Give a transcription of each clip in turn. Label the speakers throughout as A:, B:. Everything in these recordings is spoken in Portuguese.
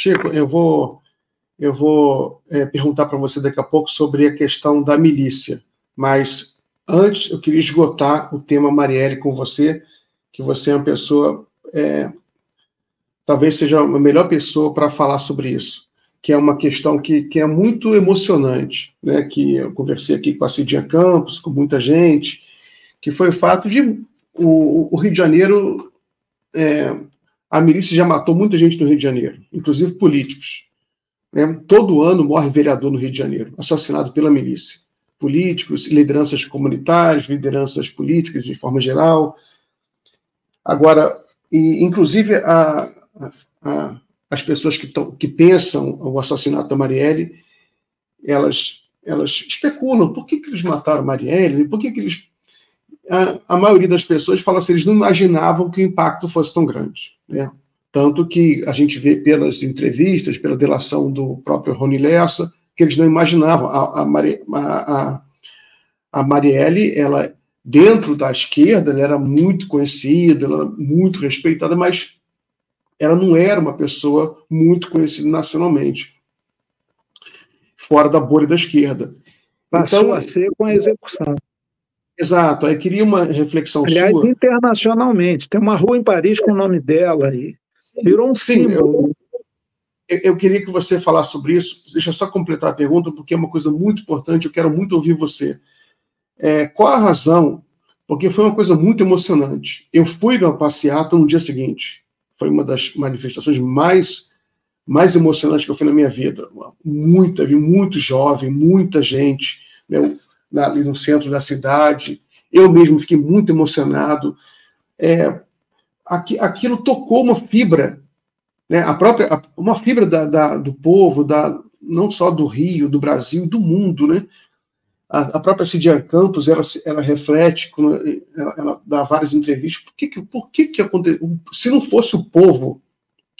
A: Chico, eu vou perguntar para você daqui a pouco sobre a questão da milícia, mas antes eu queria esgotar o tema Marielle com você, que você é uma pessoa, talvez seja a melhor pessoa para falar sobre isso, que é uma questão que é muito emocionante, né? Que eu conversei aqui com a Cidinha Campos, com muita gente, que foi o fato de o Rio de Janeiro, a milícia já matou muita gente no Rio de Janeiro, inclusive políticos. Né? Todo ano morre vereador no Rio de Janeiro, assassinado pela milícia. Políticos, lideranças comunitárias, lideranças políticas de forma geral. Agora, inclusive as pessoas que pensam o assassinato da Marielle, elas especulam. Por que eles mataram a Marielle? Por que eles... A maioria das pessoas fala assim, eles não imaginavam que o impacto fosse tão grande. Né? Tanto que a gente vê pelas entrevistas, pela delação do próprio Rony Lessa, que eles não imaginavam. A Marielle, ela, dentro da esquerda, ela era muito conhecida, ela era muito respeitada, mas ela não era uma pessoa muito conhecida nacionalmente, fora da bolha da esquerda.
B: Passou a ser com a execução.
A: Exato, aí queria uma reflexão
B: aliás,
A: sua.
B: Internacionalmente, tem uma rua em Paris com o nome dela aí. Virou um símbolo.
A: Eu queria que você falasse sobre isso. Deixa eu só completar a pergunta, porque é uma coisa muito importante, eu quero muito ouvir você. Qual a razão? Porque foi uma coisa muito emocionante. Eu fui na passeata no dia seguinte. Foi uma das manifestações mais emocionantes que eu fui na minha vida. Vi muito jovem, muita gente, né, ali no centro da cidade. Eu mesmo fiquei muito emocionado. Aquilo tocou uma fibra, né, uma fibra do povo, não só do Rio, do Brasil, do mundo, né? A própria Cidinha Campos, ela reflete, ela dá várias entrevistas. Por que aconteceu? Se não fosse o povo,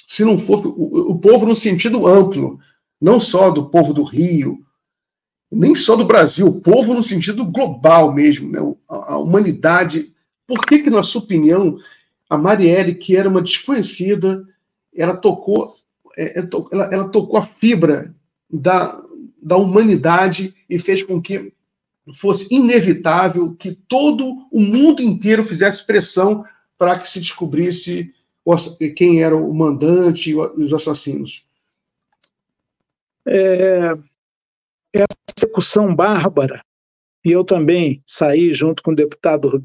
A: se não fosse o povo no sentido amplo, não só do povo do Rio, nem só do Brasil, o povo no sentido global mesmo, né? A humanidade. Por que, na sua opinião, a Marielle, que era uma desconhecida, ela tocou a fibra da humanidade e fez com que fosse inevitável que todo o mundo inteiro fizesse pressão para que se descobrisse quem era o mandante e os assassinos?
B: Essa execução bárbara, e eu também saí junto com o deputado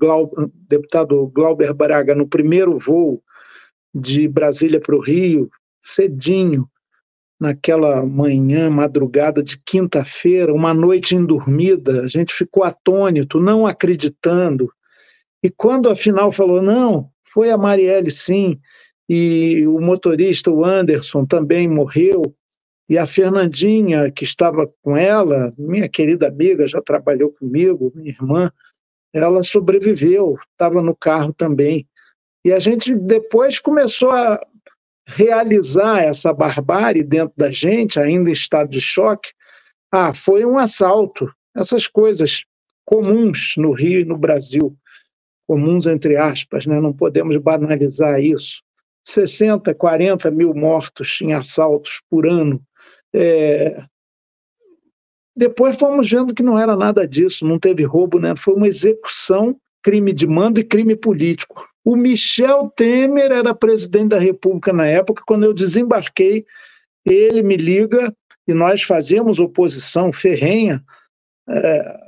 B: Glauber Braga no primeiro voo de Brasília para o Rio, cedinho, naquela manhã, madrugada de quinta-feira, uma noite indormida, a gente ficou atônito, não acreditando. E quando afinal falou, não, foi a Marielle sim, e o motorista, o Anderson, também morreu, e a Fernandinha, que estava com ela, minha querida amiga, já trabalhou comigo, minha irmã, ela sobreviveu, estava no carro também. E a gente depois começou a realizar essa barbárie dentro da gente, ainda em estado de choque. Foi um assalto. Essas coisas comuns no Rio e no Brasil, comuns entre aspas, né? Não podemos banalizar isso. 60, 40 mil mortos em assaltos por ano. Depois fomos vendo que não era nada disso, não teve roubo, né? Foi uma execução, crime de mando e crime político. O Michel Temer era presidente da República na época. Quando eu desembarquei, ele me liga e nós fazemos oposição ferrenha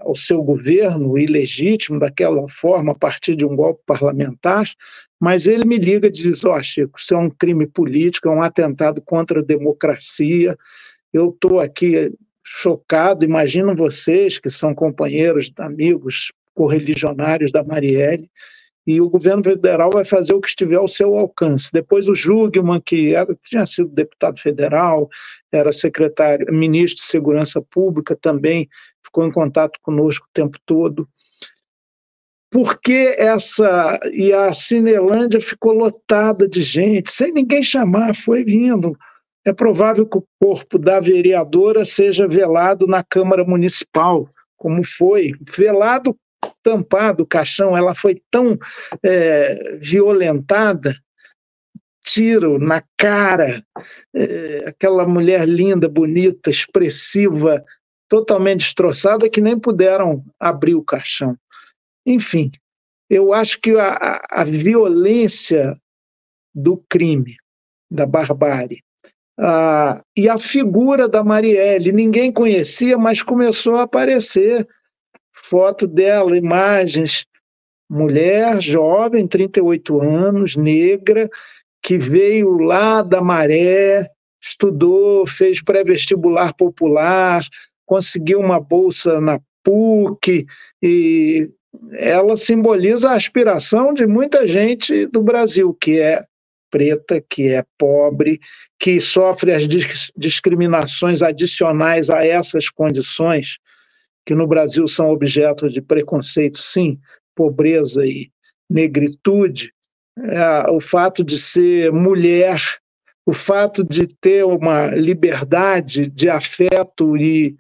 B: ao seu governo ilegítimo, daquela forma, a partir de um golpe parlamentar, mas ele me liga e diz, Chico, isso é um crime político, é um atentado contra a democracia, eu estou aqui chocado, imagino vocês que são companheiros, amigos, correligionários da Marielle, e o governo federal vai fazer o que estiver ao seu alcance. Depois o Jugman, que tinha sido deputado federal, era ministro de Segurança Pública, também ficou em contato conosco o tempo todo. Porque e a Cinelândia ficou lotada de gente, sem ninguém chamar, foi vindo. É provável que o corpo da vereadora seja velado na Câmara Municipal, como foi, velado, tampado o caixão. Ela foi tão violentada, tiro na cara, aquela mulher linda, bonita, expressiva, totalmente destroçada, que nem puderam abrir o caixão. Enfim, eu acho que a violência do crime, da barbárie, e a figura da Marielle, ninguém conhecia, mas começou a aparecer foto dela, imagens, mulher jovem, 38 anos, negra, que veio lá da Maré, estudou, fez pré-vestibular popular, conseguiu uma bolsa na PUC, e ela simboliza a aspiração de muita gente do Brasil, que é preta, que é pobre, que sofre as discriminações adicionais a essas condições, que no Brasil são objeto de preconceito, sim, pobreza e negritude. O fato de ser mulher, o fato de ter uma liberdade de afeto e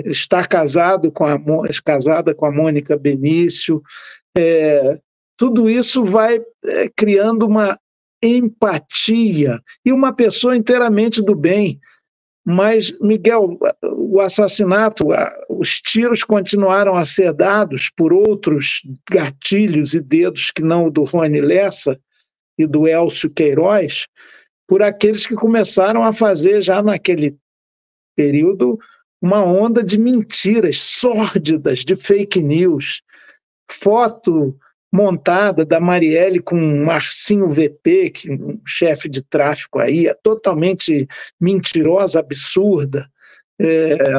B: estar casada com a Mônica Benício, tudo isso vai criando uma empatia e uma pessoa inteiramente do bem. Mas, Miguel, o assassinato, os tiros continuaram a ser dados por outros gatilhos e dedos que não o do Rony Lessa e do Elcio Queiroz, por aqueles que começaram a fazer já naquele período uma onda de mentiras sórdidas, de fake news, foto montada da Marielle com Marcinho VP, que um chefe de tráfico aí, totalmente mentirosa, absurda,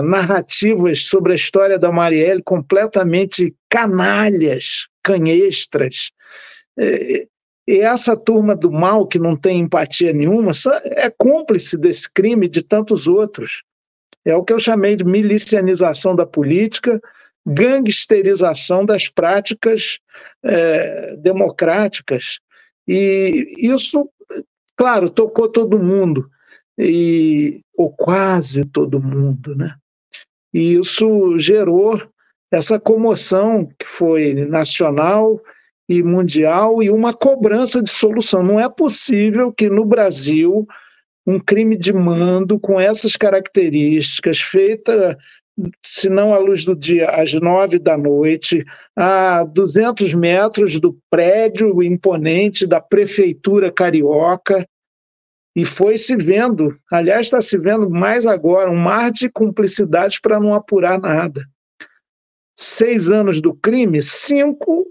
B: narrativas sobre a história da Marielle completamente canalhas, canhestras. E essa turma do mal, que não tem empatia nenhuma, é cúmplice desse crime e de tantos outros. É o que eu chamei de milicianização da política, gangsterização das práticas democráticas. E isso, claro, tocou todo mundo, ou quase todo mundo, né? E isso gerou essa comoção que foi nacional e mundial e uma cobrança de solução. Não é possível que no Brasil um crime de mando com essas características, feita, se não à luz do dia, às 9 da noite, a 200 metros do prédio imponente da prefeitura carioca, e foi se vendo, aliás, está se vendo mais agora, um mar de cumplicidades para não apurar nada. 6 anos do crime, 5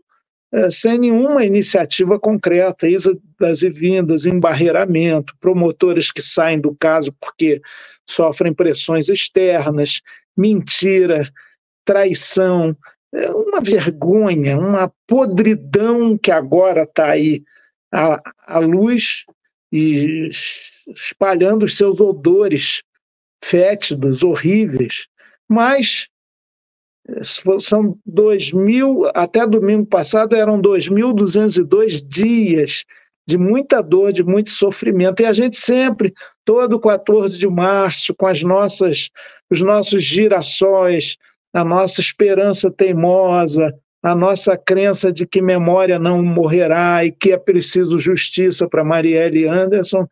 B: sem nenhuma iniciativa concreta, idas e vindas, embarreiramento, promotores que saem do caso porque sofrem pressões externas, mentira, traição, uma vergonha, uma podridão que agora está aí à luz e espalhando os seus odores fétidos, horríveis, mas são 2.000, até domingo passado eram 2.202 dias de muita dor, de muito sofrimento, e a gente sempre, todo 14 de março, com os nossos girassóis, a nossa esperança teimosa, a nossa crença de que memória não morrerá e que é preciso justiça para Marielle Anderson,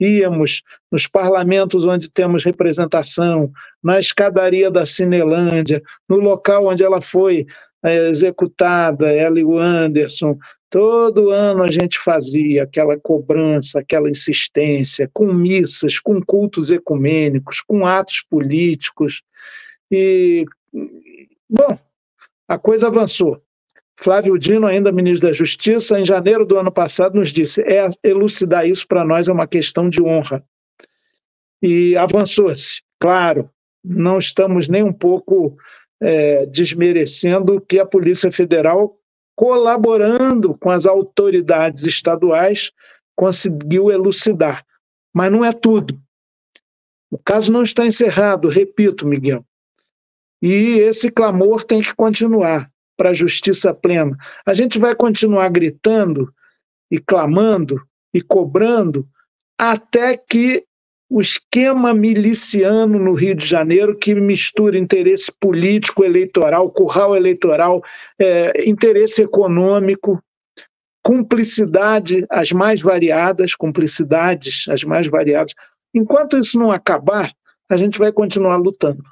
B: íamos nos parlamentos onde temos representação, na escadaria da Cinelândia, no local onde ela foi executada, ela e o Anderson. Todo ano a gente fazia aquela cobrança, aquela insistência, com missas, com cultos ecumênicos, com atos políticos. E, bom, a coisa avançou. Flávio Dino, ainda ministro da Justiça, em janeiro do ano passado, nos disse: elucidar isso para nós é uma questão de honra. E avançou-se. Claro, não estamos nem um pouco desmerecendo que a Polícia Federal, colaborando com as autoridades estaduais, conseguiu elucidar. Mas não é tudo. O caso não está encerrado, repito, Miguel. E esse clamor tem que continuar para a justiça plena. A gente vai continuar gritando e clamando e cobrando até que o esquema miliciano no Rio de Janeiro, que mistura interesse político, eleitoral, curral eleitoral, interesse econômico, cumplicidade as mais variadas, cumplicidades as mais variadas. Enquanto isso não acabar, a gente vai continuar lutando.